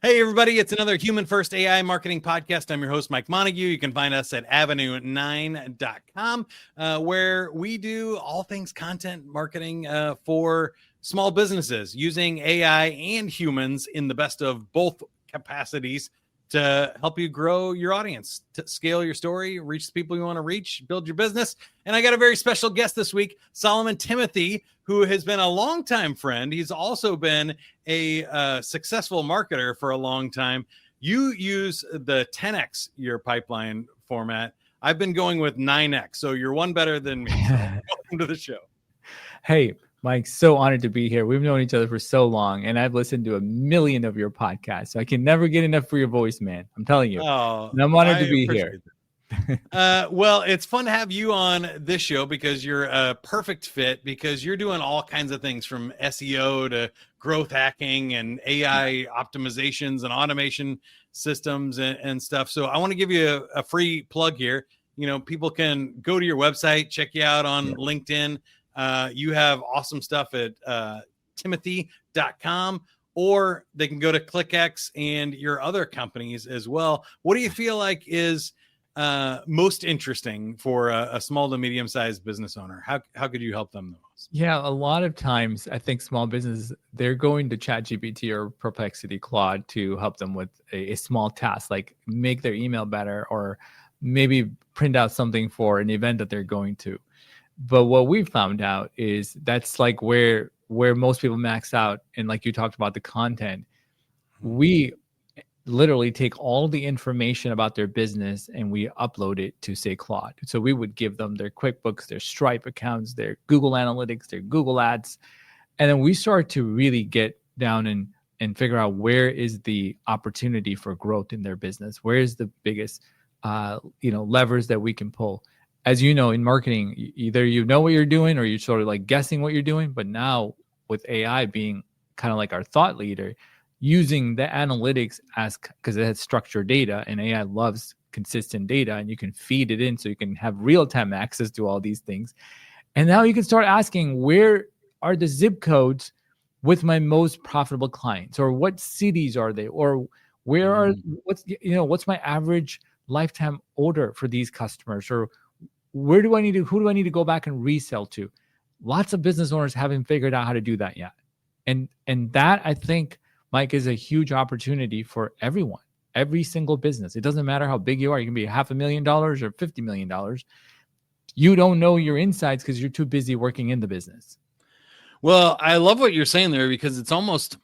Hey, everybody, it's another Human First AI Marketing Podcast. I'm your host, Mike Montague. You can find us at avenue9.com, where we do all things content marketing for small businesses using AI and humans in the best of both capacities to help you grow your audience, to scale your story, reach the people you want to reach, build your business. And I got a very special guest this week, Solomon Thimothy, who has been a longtime friend. He's also been a successful marketer for a long time. You use the 10X your pipeline format. I've been going with 9X, so you're one better than me. So welcome to the show. Hey, Mike, so honored to be here. We've known each other for so long, and I've listened to 1,000,000 of your podcasts, so I can never get enough for your voice, man. I'm telling you. Oh, and I'm honored to be here. Well, it's fun to have you on this show because you're a perfect fit, because you're doing all kinds of things from SEO to growth hacking and AI optimizations and automation systems and stuff. So I want to give you a free plug here. You know, people can go to your website, check you out on LinkedIn. You have awesome stuff at Thimothy.com, or they can go to ClickX and your other companies as well. What do you feel like is most interesting for a small to medium-sized business owner? How could you help them the most? Yeah, a lot of times I think small businesses, they're going to ChatGPT or Perplexity, Claude to help them with a small task, like make their email better or maybe print out something for an event that they're going to. But what we found out is that's like where most people max out. And like you talked about the content, we literally take all the information about their business and we upload it to, say, Claude. So we would give them their QuickBooks, their Stripe accounts, their Google Analytics, their Google Ads. And then we start to really get down and figure out where is the opportunity for growth in their business. Where is the biggest levers that we can pull? As you know, in marketing, either you know what you're doing or you're sort of like guessing what you're doing. But now with AI being kind of like our thought leader, using the analytics because it has structured data, and AI loves consistent data, and you can feed it in so you can have real-time access to all these things. And now you can start asking, where are the zip codes with my most profitable clients, or what cities are they, or where are what's my average lifetime order for these customers, or who do I need to go back and resell to? Lots of business owners haven't figured out how to do that yet. And that, I think, Mike, is a huge opportunity for everyone, every single business. It doesn't matter how big you are. You can be $500,000 or $50 million. You don't know your insides because you're too busy working in the business. Well, I love what you're saying there, because it's almost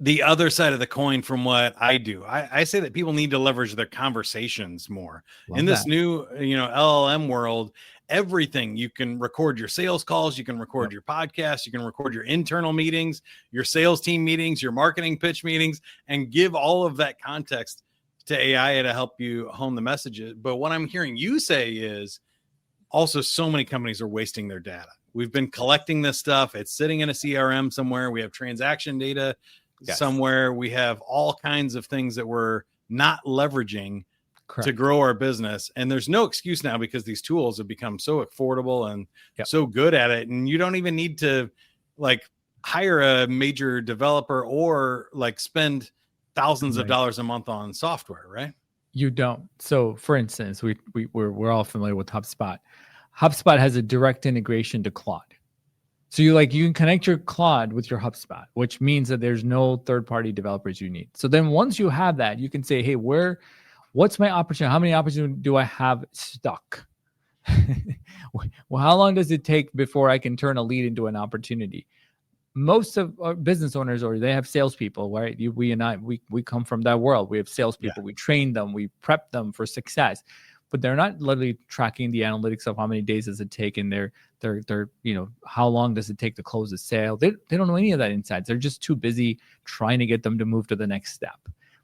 the other side of the coin from what I do. I say that people need to leverage their conversations more. In this new, LLM world. Everything, you can record your sales calls, you can record your podcast, you can record your internal meetings, your sales team meetings, your marketing pitch meetings, and give all of that context to AI to help you hone the messages. But what I'm hearing you say is also so many companies are wasting their data. We've been collecting this stuff. It's sitting in a CRM somewhere. We have transaction data somewhere. We have all kinds of things that we're not leveraging to grow our business. And there's no excuse now, because these tools have become so affordable and so good at it. And you don't even need to like hire a major developer or like spend thousands of dollars a month on software, right? You don't. So for instance, we're all familiar with HubSpot. HubSpot has a direct integration to Claude. So you can connect your Claude with your HubSpot, which means that there's no third-party developers you need. So then once you have that, you can say, hey, what's my opportunity? How many opportunities do I have stuck? Well, how long does it take before I can turn a lead into an opportunity? Most of our business owners, or they have salespeople, right? We and I, we come from that world. We have salespeople. We train them. We prep them for success, but they're not literally tracking the analytics of how many days does it take, and they're how long does it take to close a sale. They don't know any of that insights. They're just too busy trying to get them to move to the next step.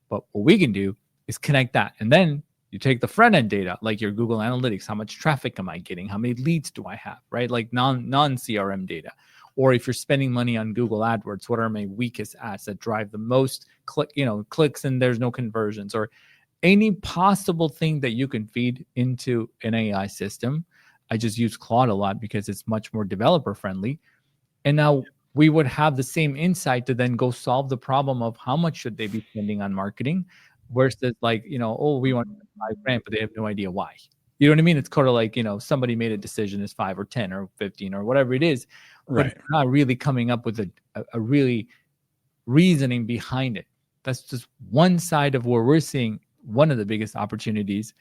But what we can do is connect that. And then you take the front end data, like your Google Analytics, how much traffic am I getting? How many leads do I have, right? Like non-CRM data. Or if you're spending money on Google AdWords, what are my weakest ads that drive the most clicks and there's no conversions, or any possible thing that you can feed into an AI system. I just use Claude a lot because it's much more developer friendly. And now we would have the same insight to then go solve the problem of how much should they be spending on marketing versus like, oh, we want $5,000, but they have no idea why. You know what I mean? It's kind of like, somebody made a decision is 5 or 10 or 15 or whatever it is, but it's not really coming up with a really reasoning behind it. That's just one side of where we're seeing one of the biggest opportunities.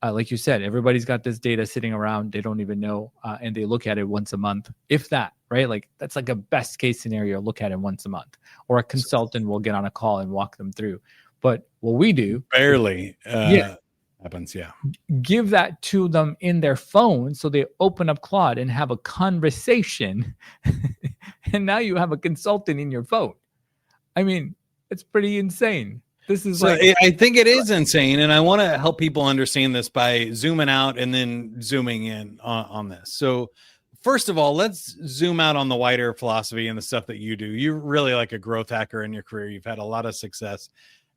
Like you said, everybody's got this data sitting around. They don't even know, and they look at it once a month, if that, right? Like that's like a best case scenario, look at it once a month. Or a consultant will get on a call and walk them through. But what we do barely happens, give that to them in their phone so they open up Claude and have a conversation. And now you have a consultant in your phone. I mean, it's pretty insane. This is I think it is insane. And I want to help people understand this by zooming out and then zooming in on this. So first of all, let's zoom out on the wider philosophy and the stuff that you do. You're really like a growth hacker in your career. You've had a lot of success.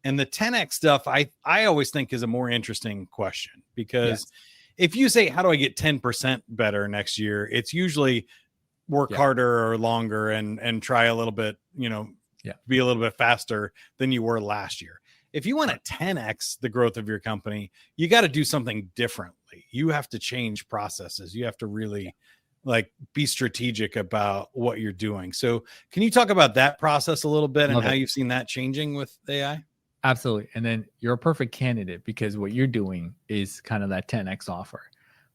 And the 10X stuff, I always think is a more interesting question, because if you say, how do I get 10% better next year? It's usually work harder or longer and try a little bit, be a little bit faster than you were last year. If you want to 10X the growth of your company, you got to do something differently. You have to change processes. You have to really be strategic about what you're doing. So can you talk about that process a little bit and how you've seen that changing with AI? Absolutely. And then you're a perfect candidate, because what you're doing is kind of that 10X offer.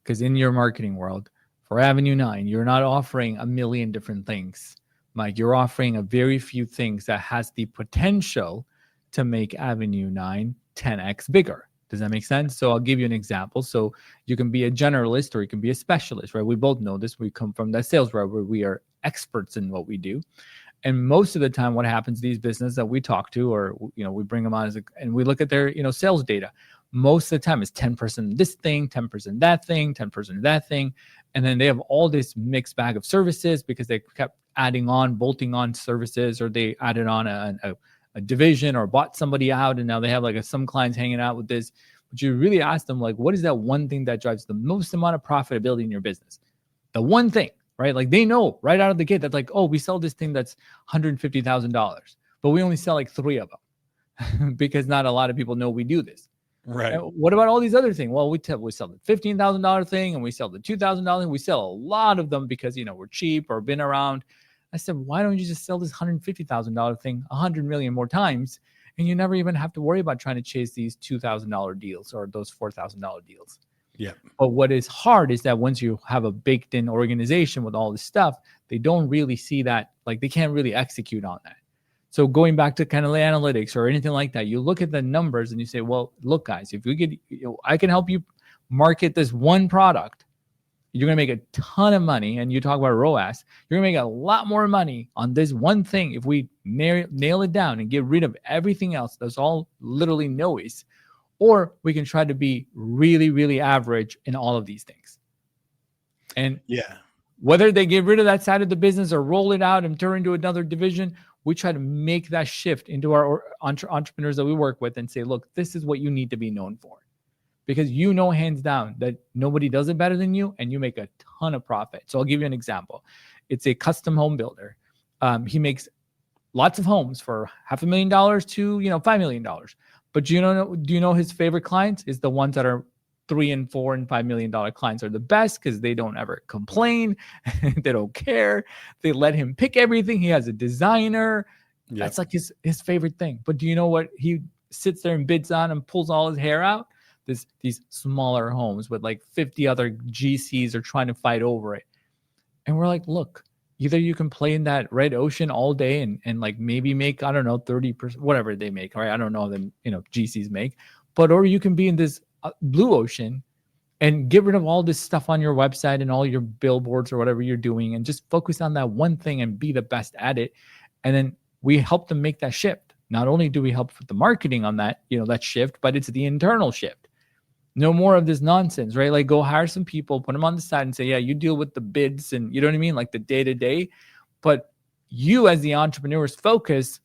Because in your marketing world for Avenue 9, you're not offering a million different things. Mike, you're offering a very few things that has the potential to make Avenue 9 10X bigger. Does that make sense? So I'll give you an example. So you can be a generalist or you can be a specialist, right? We both know this. We come from that sales route where we are experts in what we do. And most of the time, what happens, these businesses that we talk to, or, we bring them on and we look at their, sales data. Most of the time it's 10% this thing, 10% that thing, 10% that thing. And then they have all this mixed bag of services because they kept bolting on services, or they added on a division or bought somebody out. And now they have some clients hanging out with this. But you really ask them, what is that one thing that drives the most amount of profitability in your business? The one thing. Right? They know right out of the gate that we sell this thing that's $150,000, but we only sell 3 of them because not a lot of people know we do this. Right. And what about all these other things? Well, we sell the $15,000 thing and we sell the $2,000 thing. We sell a lot of them because, we're cheap or been around. I said, why don't you just sell this $150,000 thing 100 million more times? And you never even have to worry about trying to chase these $2,000 deals or those $4,000 deals. Yeah. But what is hard is that once you have a baked in organization with all this stuff, they don't really see that, they can't really execute on that. So going back to kind of the analytics or anything like that, you look at the numbers and you say, well, look, guys, if we could, I can help you market this one product, you're going to make a ton of money. And you talk about ROAS, you're going to make a lot more money on this one thing if we nail it down and get rid of everything else. That's all literally noise. Or we can try to be really, really average in all of these things. And whether they get rid of that side of the business or roll it out and turn into another division, we try to make that shift into our entrepreneurs that we work with and say, look, this is what you need to be known for. Because hands down that nobody does it better than you, and you make a ton of profit. So I'll give you an example. It's a custom home builder. He makes lots of homes for $500,000 to $5 million. But do you know his favorite clients is the ones that are $3 and $4 and $5 million clients are the best because they don't ever complain. They don't care. They let him pick everything. He has a designer. Yep. That's his favorite thing. But do you know what he sits there and bids on and pulls all his hair out? These smaller homes with 50 other GCs are trying to fight over it. And we're like, look, either you can play in that red ocean all day and maybe make, 30%, whatever they make, right? I don't know them, GCs make, or you can be in this blue ocean and get rid of all this stuff on your website and all your billboards or whatever you're doing and just focus on that one thing and be the best at it. And then we help them make that shift. Not only do we help with the marketing on that, that shift, but it's the internal shift. No more of this nonsense, right? Go hire some people, put them on the side and say, yeah, you deal with the bids and you know what I mean? The day-to-day. But you as the entrepreneur's focus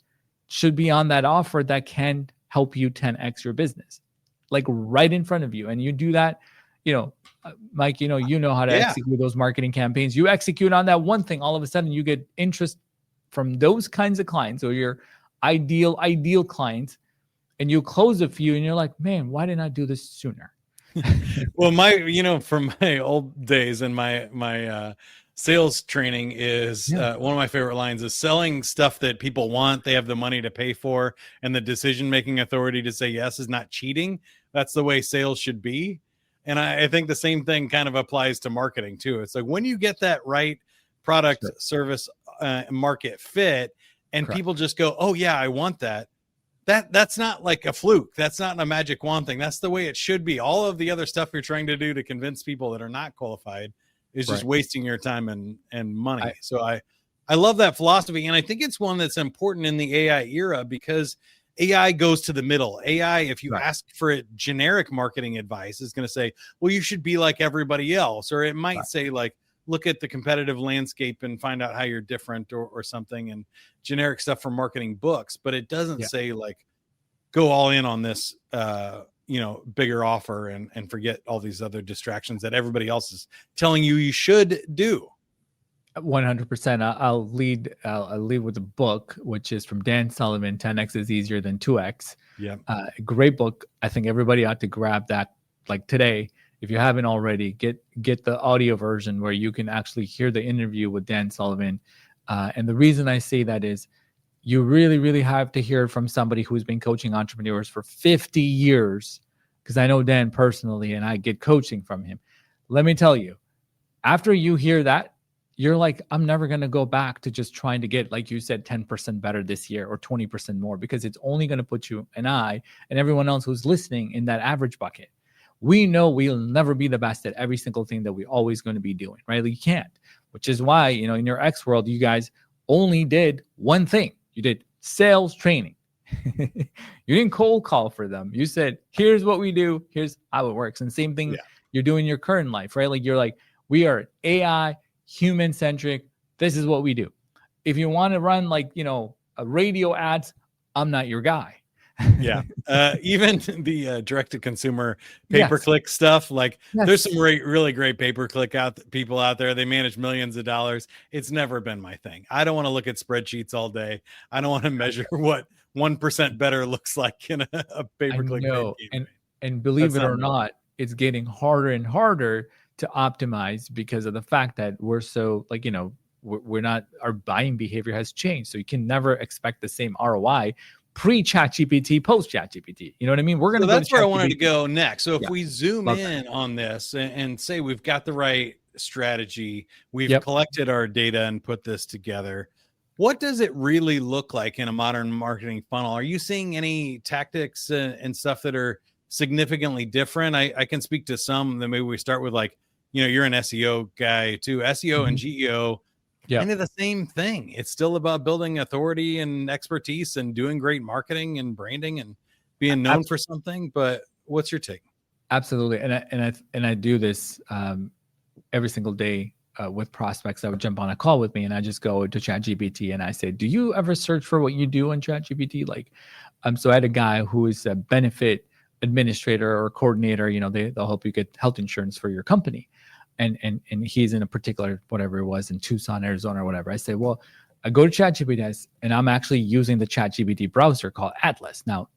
should be on that offer that can help you 10X your business, right in front of you. And you do that, Mike, you know how to Yeah. execute those marketing campaigns. You execute on that one thing, all of a sudden you get interest from those kinds of clients, or your ideal clients, and you close a few and you're like, man, why didn't I do this sooner? Well, from my old days and my sales training is one of my favorite lines is selling stuff that people want, they have the money to pay for, and the decision-making authority to say yes is not cheating. That's the way sales should be. And I think the same thing kind of applies to marketing too. It's like when you get that right product, service, market fit, and people just go, oh yeah, I want that. That's not like a fluke. That's not a magic wand thing. That's the way it should be. All of the other stuff you're trying to do to convince people that are not qualified is just wasting your time and money. So I love that philosophy. And I think it's one that's important in the AI era, because AI goes to the middle. AI, if you ask for a generic marketing advice, is going to say, well, you should be like everybody else. Or it might say like, look at the competitive landscape and find out how you're different, or something, and generic stuff from marketing books. But it doesn't say like, go all in on this, bigger offer and forget all these other distractions that everybody else is telling you should do. 100%. I'll lead with a book, which is from Dan Sullivan, 10X is easier than 2X. Yeah. Great book. I think everybody ought to grab that like today. If you haven't already, get the audio version where you can actually hear the interview with Dan Sullivan. And the reason I say that is you really, really have to hear it from somebody who's been coaching entrepreneurs for 50 years, because I know Dan personally and I get coaching from him. Let me tell you, after you hear that, you're like, I'm never going to go back to just trying to get, like you said, 10% better this year or 20% more, because it's only going to put you and I and everyone else who's listening in that average bucket. We know we'll never be the best at every single thing that we're always going to be doing, right? You can't, which is why, in your X world, you guys only did one thing. You did sales training. You didn't cold call for them. You said, here's what we do. Here's how it works. And same thing you're doing in your current life, right? Like you're like, we are AI, human centric. This is what we do. If you want to run like, a radio ads, I'm not your guy. Yeah. Even the direct-to-consumer pay-per-click stuff, like there's some really great pay-per-click people out there. They manage millions of dollars. It's never been my thing. I don't want to look at spreadsheets all day. I don't want to measure what 1% better looks like in a pay-per-click. And believe it or not, it's getting harder and harder to optimize because of the fact that we're so we're not, our buying behavior has changed. So you can never expect the same ROI pre-ChatGPT, post-ChatGPT. You know what I mean? So that's where I wanted to go next. So if we zoom in on this and say we've got the right strategy, we've collected our data and put this together, what does it really look like in a modern marketing funnel? Are you seeing any tactics and stuff that are significantly different? I can speak to some. Then maybe we start with you're an SEO guy too. SEO and GEO, kind of the same thing. It's still about building authority and expertise and doing great marketing and branding and being known for something. But what's your take? Absolutely. And I do this every single day with prospects that would jump on a call with me, and I just go to ChatGPT and I say, do you ever search for what you do on ChatGPT? So I had a guy who is a benefit administrator or coordinator, they'll help you get health insurance for your company. And he's in a particular, whatever it was, in Tucson, Arizona or whatever. I say, well, I go to ChatGPT and I'm actually using the ChatGPT browser called Atlas. Now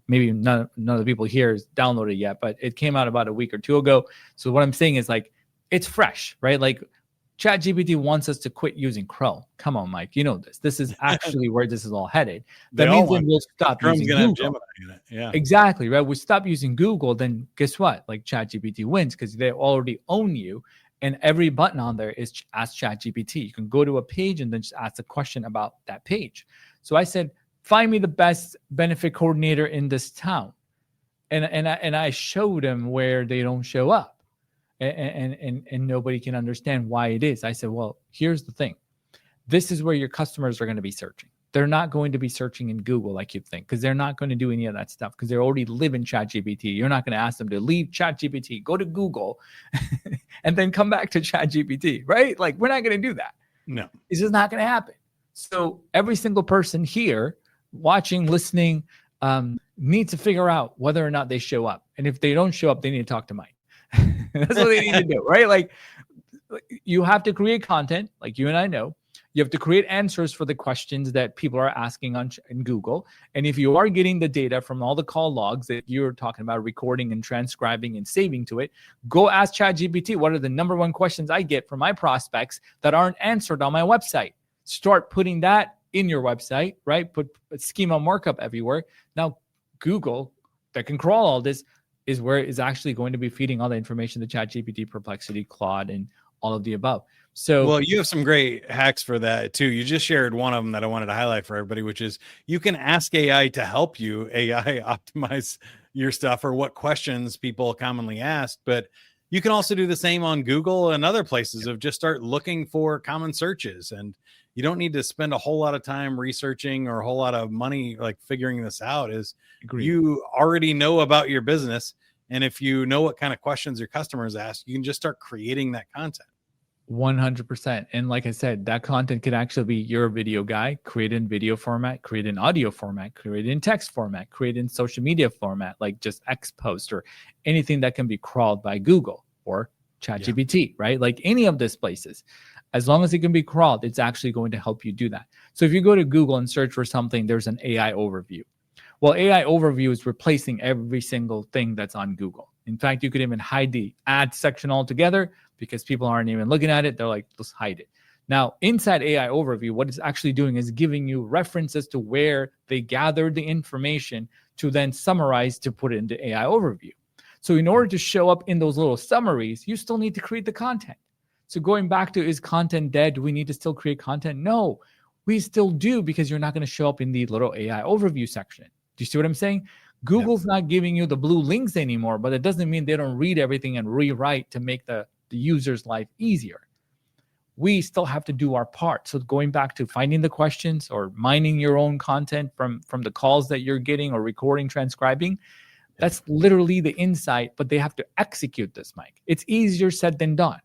maybe none of the people here has downloaded it yet, but it came out about a week or two ago. So what I'm saying is it's fresh, right? Like ChatGPT wants us to quit using Chrome. Come on, Mike. You know this. This is actually where this is all headed. That means then we'll stop using Google. Yeah, exactly, right? We stop using Google, then guess what? Like ChatGPT wins because they already own you, and every button on there is Ask ChatGPT. You can go to a page and then just ask a question about that page. So I said, find me the best benefit coordinator in this town, and I showed them where they don't show up. And nobody can understand why it is. I said, well, here's the thing. This is where your customers are going to be searching. They're not going to be searching in Google like you'd think, because they're not going to do any of that stuff because they already live in ChatGPT. You're not going to ask them to leave ChatGPT, go to Google, and then come back to ChatGPT, right? Like, we're not going to do that. No. It's just not going to happen. So every single person here watching, listening, needs to figure out whether or not they show up. And if they don't show up, they need to talk to Mike. That's what they need to do, right? Like you have to create content, like you and I know. You have to create answers for the questions that people are asking in Google. And if you are getting the data from all the call logs that you're talking about, recording and transcribing and saving to it, go ask ChatGPT, what are the number one questions I get from my prospects that aren't answered on my website? Start putting that in your website, right? Put schema markup everywhere. Now, Google, that can crawl all this, is where it's actually going to be feeding all the information to ChatGPT, Perplexity, Claude, and all of the above. So, well, you have some great hacks for that too. You just shared one of them that I wanted to highlight for everybody, which is you can ask AI to help you AI optimize your stuff or what questions people commonly ask. But you can also do the same on Google and other places of just start looking for common searches. And you don't need to spend a whole lot of time researching or a whole lot of money like figuring this out. Is you already know about your business. And if you know what kind of questions your customers ask, you can just start creating that content. 100%. And like I said, that content could actually be you're a video guy, create in video format, create in audio format, create in text format, create in social media format, like just X post or anything that can be crawled by Google or ChatGPT, right? Like any of these places. As long as it can be crawled, it's actually going to help you do that. So if you go to Google and search for something, there's an AI overview. Well, AI overview is replacing every single thing that's on Google. In fact, you could even hide the ad section altogether because people aren't even looking at it. They're like, let's hide it. Now, inside AI overview, what it's actually doing is giving you references to where they gathered the information to then summarize to put it into AI overview. So in order to show up in those little summaries, you still need to create the content. So going back to, is content dead? Do we need to still create content? No, we still do, because you're not going to show up in the little AI overview section. Do you see what I'm saying? Google's not giving you the blue links anymore, but it doesn't mean they don't read everything and rewrite to make the user's life easier. We still have to do our part. So going back to finding the questions or mining your own content from the calls that you're getting or recording, transcribing, that's literally the insight, but they have to execute this, Mike. It's easier said than done.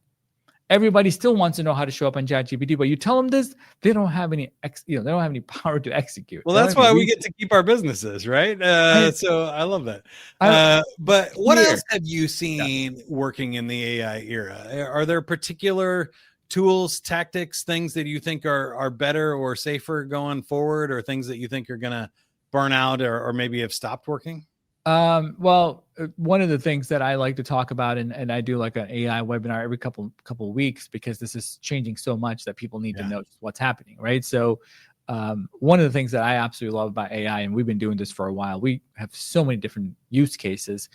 Everybody still wants to know how to show up on ChatGPT, but you tell them this, they don't have any, they don't have any power to execute. Well, that's why we get to keep our businesses, right? So I love that. But what else have you seen working in the AI era? Are there particular tools, tactics, things that you think are better or safer going forward, or things that you think are going to burn out or maybe have stopped working? Well, one of the things that I like to talk about, and I do like an AI webinar every couple of weeks, because this is changing so much that people need to know what's happening, right? So one of the things that I absolutely love about AI, and we've been doing this for a while, we have so many different use cases.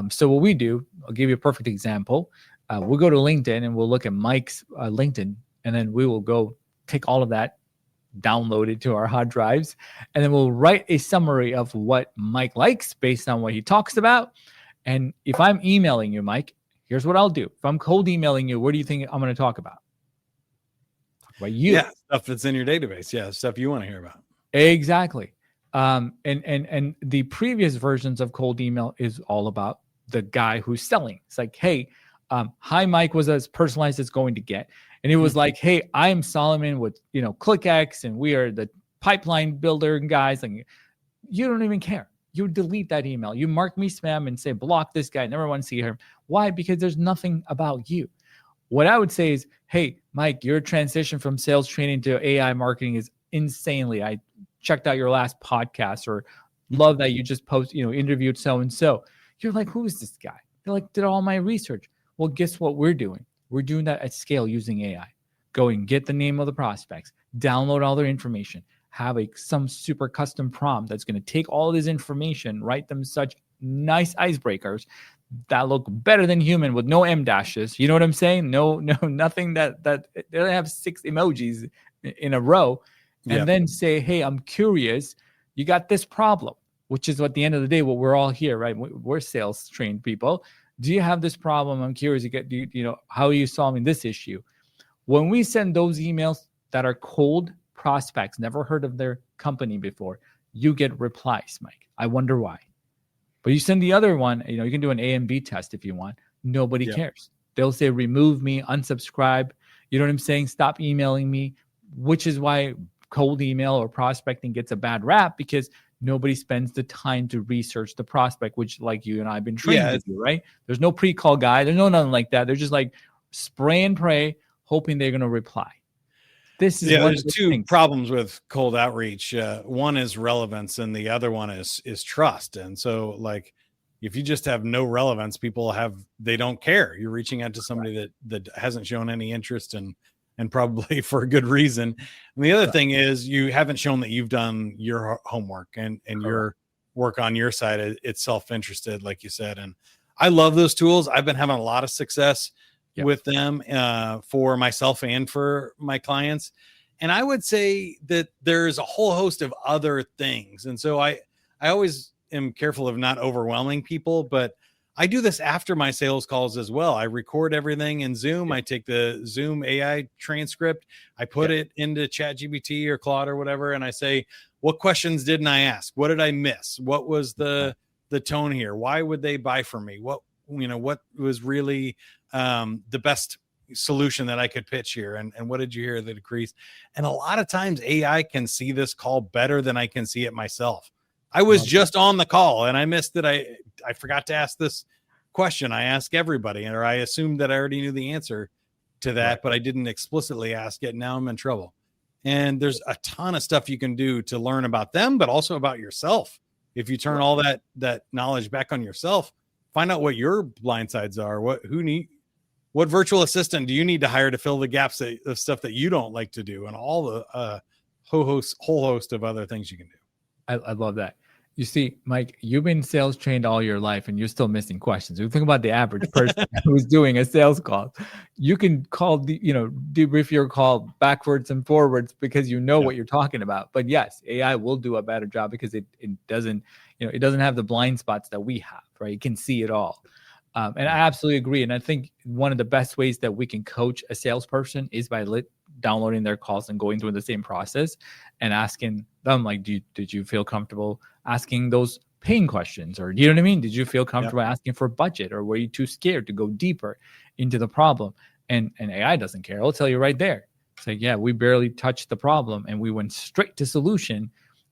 So what we do, I'll give you a perfect example. We'll go to LinkedIn and we'll look at Mike's LinkedIn, and then we will go take all of that, download it to our hard drives, and then we'll write a summary of what Mike likes based on what he talks about. And if I'm emailing you, Mike, here's what I'll do. If I'm cold emailing you, what do you think I'm going to talk about? About you. Yeah, stuff that's in your database. Yeah, stuff you want to hear about. Exactly. And the previous versions of cold email is all about the guy who's selling. It's like, hey, hi, Mike, was as personalized as it's going to get. And it was like, hey, I'm Solomon with, ClickX, and we are the pipeline builder guys. And you don't even care. You delete that email. You mark me spam and say, block this guy. Never want to see him. Why? Because there's nothing about you. What I would say is, hey, Mike, your transition from sales training to AI marketing is insanely. I checked out your last podcast, or love that you just interviewed so-and-so. You're like, who is this guy? They're like, did all my research. Well, guess what we're doing? We're doing that at scale using AI. Go and get the name of the prospects, download all their information, have some super custom prompt that's going to take all this information, write them such nice icebreakers that look better than human with no M dashes. You know what I'm saying? No, nothing that they don't have 6 emojis in a row. And then say, hey, I'm curious. You got this problem, which is at the end of the day, what we're all here, right? We're sales trained people. Do you have this problem? I'm curious. How are you solving this issue? When we send those emails that are cold prospects, never heard of their company before, you get replies, Mike. I wonder why. But you send the other one, you can do an A and B test if you want. Nobody cares. They'll say, remove me, unsubscribe. You know what I'm saying? Stop emailing me, which is why cold email or prospecting gets a bad rap, because nobody spends the time to research the prospect, which like you and I have been trained to do, right? There's no pre-call guide. There's no nothing like that. They're just like spray and pray, hoping they're going to reply. This is one there's of the two things. problems with cold outreach. One is relevance, and the other one is trust. And so, like, if you just have no relevance, they don't care. You're reaching out to somebody that hasn't shown any interest, and probably for a good reason. And the other thing is you haven't shown that you've done your homework and your work on your side. It's self-interested, like you said. And I love those tools. I've been having a lot of success with them for myself and for my clients. And I would say that there's a whole host of other things. And so I always am careful of not overwhelming people, but I do this after my sales calls as well. I record everything in Zoom. I take the Zoom AI transcript. I put it into ChatGPT or Claude or whatever. And I say, what questions didn't I ask? What did I miss? What was the tone here? Why would they buy from me? What was really the best solution that I could pitch here? And what did you hear that agrees? And a lot of times AI can see this call better than I can see it myself. I was just on the call and I missed that I forgot to ask this question. I asked everybody, or I assumed that I already knew the answer to that, but I didn't explicitly ask it. Now I'm in trouble. And there's a ton of stuff you can do to learn about them, but also about yourself. If you turn all that knowledge back on yourself, find out what your blind sides are. What virtual assistant do you need to hire to fill the gaps of stuff that you don't like to do, and all the whole host of other things you can do. I love that. You see, Mike, you've been sales trained all your life and you're still missing questions. If you think about the average person who's doing a sales call, you can debrief your call backwards and forwards because you know what you're talking about. But yes, AI will do a better job because it doesn't have the blind spots that we have, right? It can see it all. And I absolutely agree. And I think one of the best ways that we can coach a salesperson is by downloading their calls and going through the same process and asking them, like, did you feel comfortable asking those pain questions? Or, do you know what I mean? Did you feel comfortable asking for budget, or were you too scared to go deeper into the problem? And AI doesn't care. I'll tell you right there. It's like, yeah, we barely touched the problem and we went straight to solution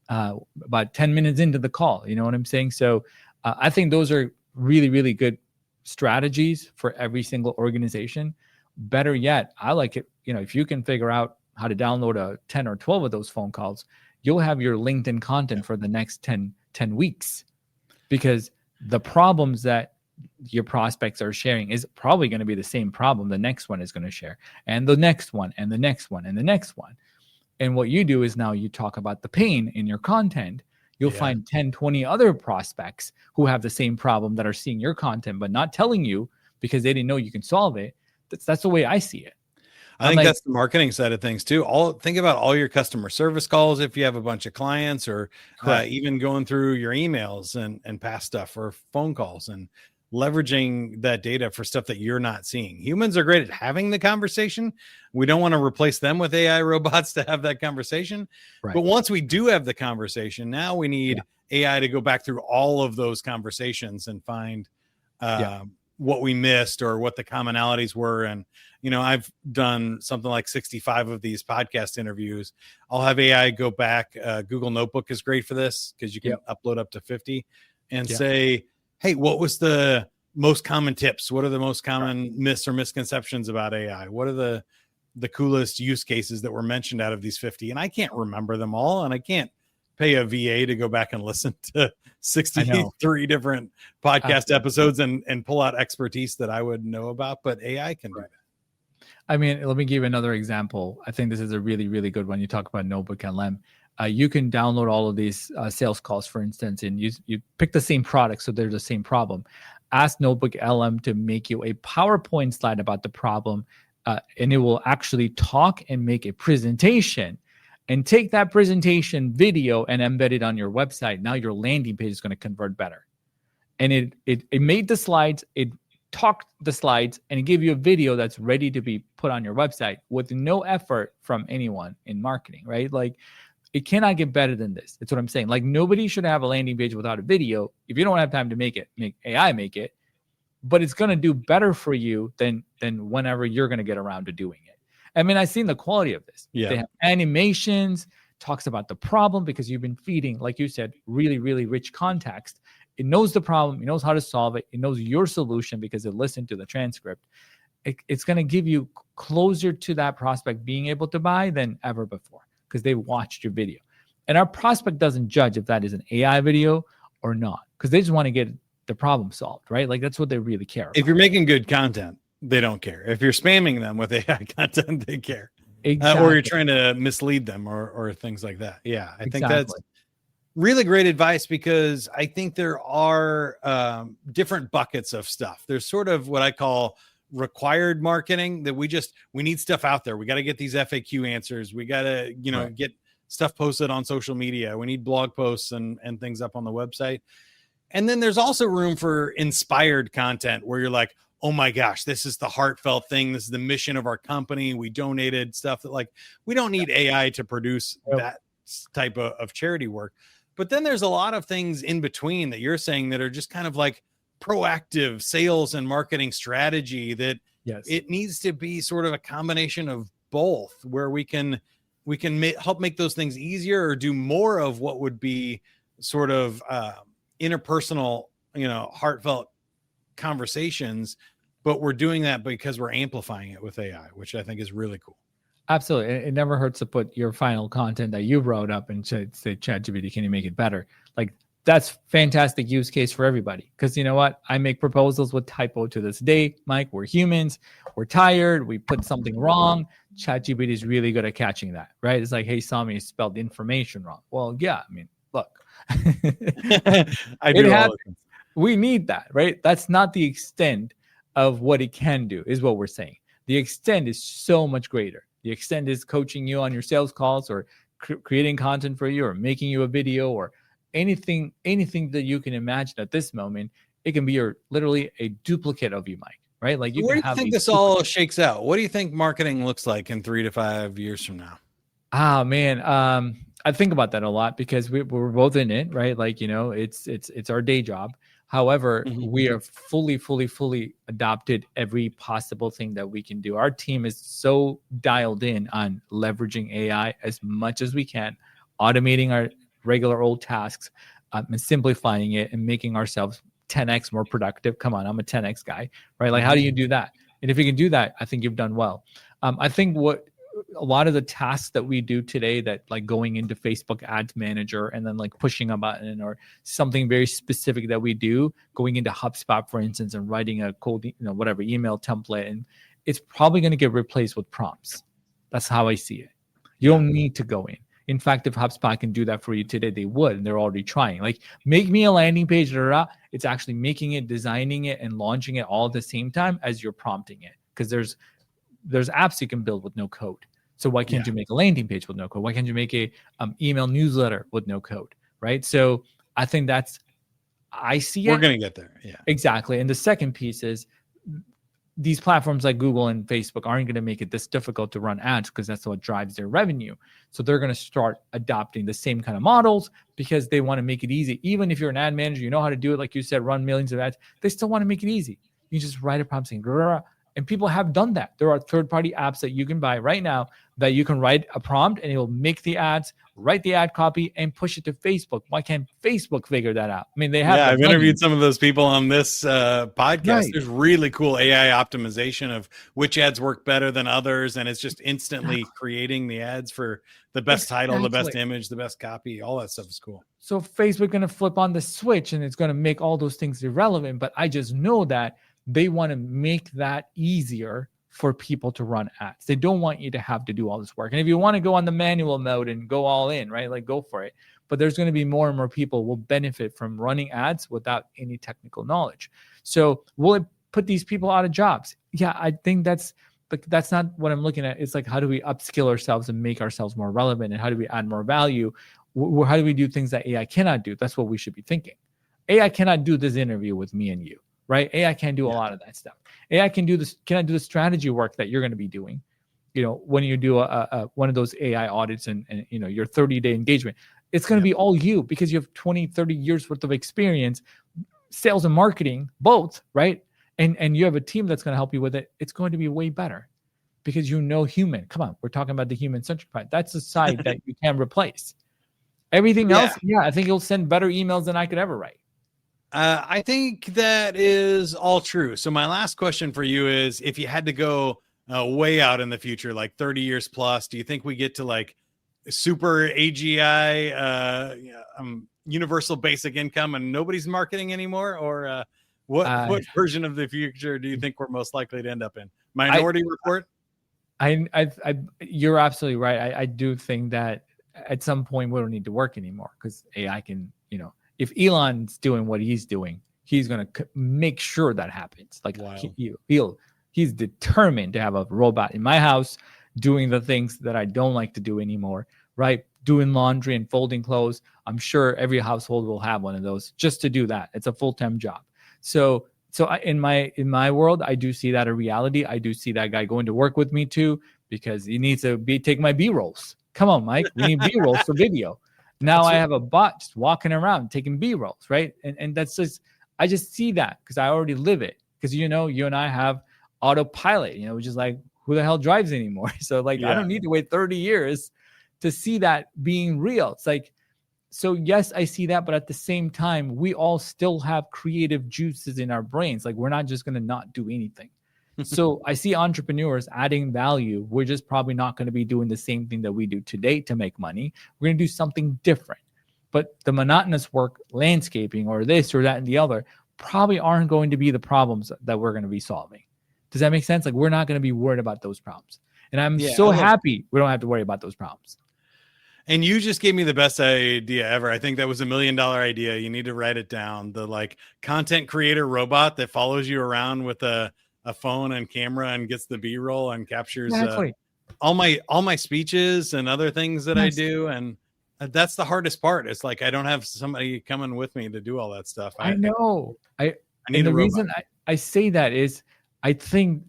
about 10 minutes into the call. You know what I'm saying? So I think those are really, really good strategies for every single organization. Better yet, I like it. If you can figure out how to download 10 or 12 of those phone calls, you'll have your LinkedIn content for the next 10 weeks, because the problems that your prospects are sharing is probably going to be the same problem the next one is going to share, and the next one, and the next one, and the next one. And what you do is now you talk about the pain in your content. You'll find 10, 20 other prospects who have the same problem that are seeing your content, but not telling you because they didn't know you can solve it. That's the way I see it. I think that's the marketing side of things too. Think about all your customer service calls if you have a bunch of clients, or even going through your emails and past stuff, or phone calls, and leveraging that data for stuff that you're not seeing. Humans are great at having the conversation. We don't want to replace them with AI robots to have that conversation. Right. But once we do have the conversation, now we need AI to go back through all of those conversations and find what we missed or what the commonalities were. And, I've done something like 65 of these podcast interviews. I'll have AI go back. Google Notebook is great for this because you can upload up to 50 and say, hey, what was the most common tips? What are the most common myths or misconceptions about AI? What are the coolest use cases that were mentioned out of these 50? And I can't remember them all, and I can't pay a VA to go back and listen to 63 different podcast episodes and pull out expertise that I would know about, but AI can do that. I mean, let me give you another example. I think this is a really, really good one. You talk about Notebook LM. You can download all of these sales calls, for instance, and you pick the same product, so they're the same problem. Ask Notebook LM to make you a PowerPoint slide about the problem, and it will actually talk and make a presentation, and take that presentation video and embed it on your website. Now your landing page is going to convert better. And it made the slides, it talked the slides, and it gave you a video that's ready to be put on your website with no effort from anyone in marketing, right? Like, it cannot get better than this. That's what I'm saying. Like, nobody should have a landing page without a video. If you don't have time to make AI make it, but it's going to do better for you than whenever you're going to get around to doing it. I mean, I've seen the quality of this. Yeah. They have animations. talks about the problem because you've been feeding, like you said, really, really rich context. It knows the problem. It knows how to solve it. It knows your solution because it listened to the transcript. It's going to give you closer to that prospect being able to buy than ever before because they watched your video. And our prospect doesn't judge if that is an AI video or not because they just want to get the problem solved, right? Like that's what they really care about. If you're making good content, they don't care. If you're spamming them with AI content, they care. Exactly. Or you're trying to mislead them or things like that. Yeah, I think that's Exactly. really great advice because I think there are different buckets of stuff. There's sort of what I call required marketing that we need stuff out there. We got to get these FAQ answers. We got to, get stuff posted on social media. We need blog posts and things up on the website. And then there's also room for inspired content where you're like, oh my gosh, this is the heartfelt thing. This is the mission of our company. We donated stuff that we don't need AI to produce that type of charity work. But then there's a lot of things in between that you're saying that are just kind of like proactive sales and marketing strategy that it needs to be sort of a combination of both where we can help make those things easier or do more of what would be sort of interpersonal, heartfelt conversations, but we're doing that because we're amplifying it with AI, which I think is really cool. Absolutely. It never hurts to put your final content that you wrote up and say, ChatGPT, can you make it better? Like that's fantastic use case for everybody. Because you know what? I make proposals with typo to this day. Mike, we're humans. We're tired. We put something wrong. ChatGPT is really good at catching that, right? It's like, hey, Sami, you spelled information wrong. Well, yeah. I mean, look. I do. We need that, right? That's not the extent of what it can do, is what we're saying. The extent is so much greater. The extent is coaching you on your sales calls or creating content for you or making you a video or anything that you can imagine at this moment. It can be literally a duplicate of you, Mike, right? Like where do you think this all shakes out? What do you think marketing looks like in 3 to 5 years from now? Ah, man. I think about that a lot because we're both in it, right? Like, it's our day job. However, we are fully adopted every possible thing that we can do. Our team is so dialed in on leveraging AI as much as we can, automating our regular old tasks, and simplifying it and making ourselves 10x more productive. Come on, I'm a 10x guy, right? Like, how do you do that? And if you can do that, I think you've done well. I think a lot of the tasks that we do today, that like going into Facebook Ads Manager and then like pushing a button or something very specific that we do, going into HubSpot, for instance, and writing a cold, whatever email template, and it's probably going to get replaced with prompts. That's how I see it. You don't need to go in. In fact, if HubSpot can do that for you today, they would, and they're already trying. Like, make me a landing page. It's actually making it, designing it, and launching it all at the same time as you're prompting it. Because there's apps you can build with no code. So why can't you make a landing page with no code? Why can't you make a email newsletter with no code, right? So I think I see it. We're going to get there. Yeah, exactly. And the second piece is these platforms like Google and Facebook aren't going to make it this difficult to run ads because that's what drives their revenue. So they're going to start adopting the same kind of models because they want to make it easy. Even if you're an ad manager, you know how to do it. Like you said, run millions of ads. They still want to make it easy. You just write a prompt saying, and people have done that. There are third-party apps that you can buy right now that you can write a prompt and it will make the ads, write the ad copy, and push it to Facebook. Why can't Facebook figure that out? I mean, they have. Yeah, I've interviewed some of those people on this podcast. Right. There's really cool AI optimization of which ads work better than others, and it's just instantly creating the ads for the best title, the best image, the best copy. All that stuff is cool. So Facebook going to flip on the switch, and it's going to make all those things irrelevant. But I just know that they want to make that easier for people to run ads. They don't want you to have to do all this work. And if you want to go on the manual mode and go all in, right, like go for it. But there's going to be more and more people will benefit from running ads without any technical knowledge. So will it put these people out of jobs? Yeah, I think that's not what I'm looking at. It's like, how do we upskill ourselves and make ourselves more relevant? And how do we add more value? How do we do things that AI cannot do? That's what we should be thinking. AI cannot do this interview with me and you. Right? AI can do a lot of that stuff. AI cannot do the strategy work that you're going to be doing. When you do one of those AI audits and your 30-day engagement, it's going to be all you because you have 20, 30 years worth of experience, sales and marketing, both, right? And you have a team that's going to help you with it. It's going to be way better. because human. Come on, we're talking about the human-centric part. That's a side that you can't replace. Everything else, I think it'll send better emails than I could ever write. I think that is all true. So my last question for you is, if you had to go way out in the future, like 30 years plus, do you think we get to like super AGI, universal basic income and nobody's marketing anymore? Or what version of the future do you think we're most likely to end up in? Minority Report? You're absolutely right. I do think that at some point we don't need to work anymore because AI can, if Elon's doing what he's doing, he's going to make sure that happens. Like he's determined to have a robot in my house doing the things that I don't like to do anymore, right? Doing laundry and folding clothes. I'm sure every household will have one of those just to do that. It's a full-time job. So in my world, I do see that a reality. I do see that guy going to work with me too, because he needs to take my B-rolls. Come on, Mike. We need B-rolls for video. Now I have a bot just walking around taking B-rolls, right? And that's just, I just see that because I already live it. Because, you and I have autopilot, which is like, who the hell drives anymore? So like, I don't need to wait 30 years to see that being real. It's like, so yes, I see that. But at the same time, we all still have creative juices in our brains. Like we're not just going to not do anything. So I see entrepreneurs adding value. We're just probably not going to be doing the same thing that we do today to make money. We're going to do something different. But the monotonous work, landscaping or this or that and the other, probably aren't going to be the problems that we're going to be solving. Does that make sense? Like we're not going to be worried about those problems. And I'm so happy we don't have to worry about those problems. And you just gave me the best idea ever. I think that was $1 million idea. You need to write it down. The like content creator robot that follows you around with a phone and camera and gets the B-roll and captures all my speeches and other things that I do. And that's the hardest part. It's like I don't have somebody coming with me to do all that stuff. I know. I need a robot. Reason I say that is I think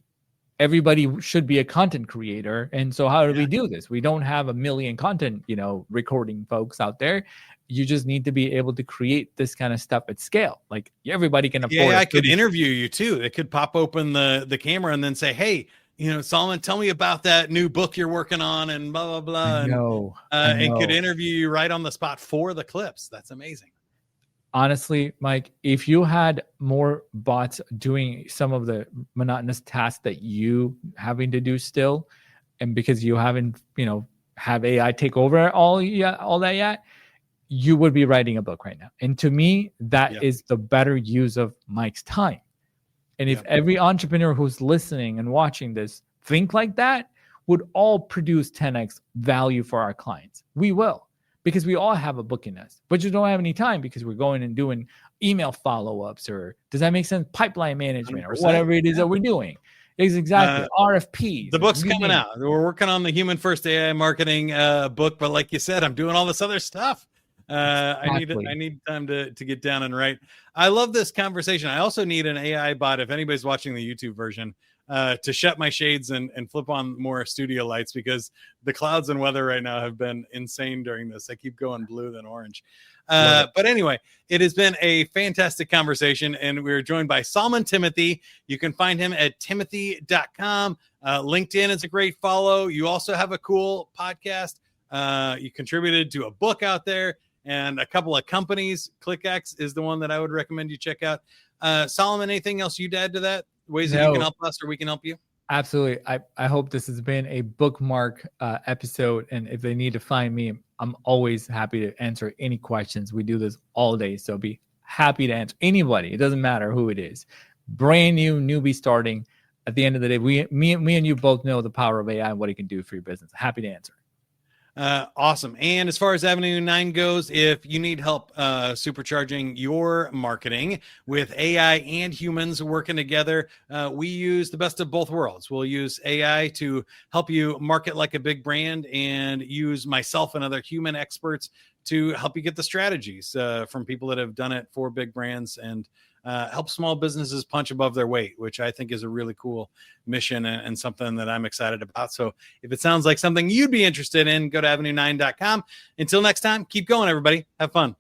everybody should be a content creator. And so how do we do this? We don't have 1 million content, recording folks out there. You just need to be able to create this kind of stuff at scale. Like everybody can afford. Yeah, I could interview you too. It could pop open the camera and then say, "Hey, Solomon, tell me about that new book you're working on," and blah blah blah. I know. And could interview you right on the spot for the clips. That's amazing. Honestly, Mike, if you had more bots doing some of the monotonous tasks that you having to do still, and because you haven't, have AI take over all that yet, you would be writing a book right now. And to me, that is the better use of Mike's time. And if every entrepreneur who's listening and watching this think like that, would all produce 10x value for our clients. We will, because we all have a book in us, but you don't have any time because we're going and doing email follow-ups, or does that make sense? Pipeline management or whatever it is that we're doing. Exactly. RFPs. The book's coming out. We're working on the Human First AI Marketing book, but like you said, I'm doing all this other stuff. I need time to get down and write. I love this conversation. I also need an AI bot, if anybody's watching the YouTube version, to shut my shades and flip on more studio lights, because the clouds and weather right now have been insane during this. I keep going blue then orange. But anyway, it has been a fantastic conversation, and we're joined by Solomon Thimothy. You can find him at timothy.com. LinkedIn is a great follow. You also have a cool podcast. You contributed to a book out there and a couple of companies. ClickX is the one that I would recommend you check out. Solomon, anything else you'd add to that? Ways that you can help us or we can help you? Absolutely. I hope this has been a bookmark episode. And if they need to find me, I'm always happy to answer any questions. We do this all day. So be happy to answer anybody. It doesn't matter who it is. Brand new, newbie starting. At the end of the day, me and you both know the power of AI and what it can do for your business. Happy to answer. Awesome. And as far as Avenue 9 goes, if you need help supercharging your marketing with AI and humans working together, we use the best of both worlds. We'll use AI to help you market like a big brand, and use myself and other human experts to help you get the strategies from people that have done it for big brands, and help small businesses punch above their weight, which I think is a really cool mission and something that I'm excited about. So if it sounds like something you'd be interested in, go to avenue9.com. Until next time, keep going, everybody. Have fun.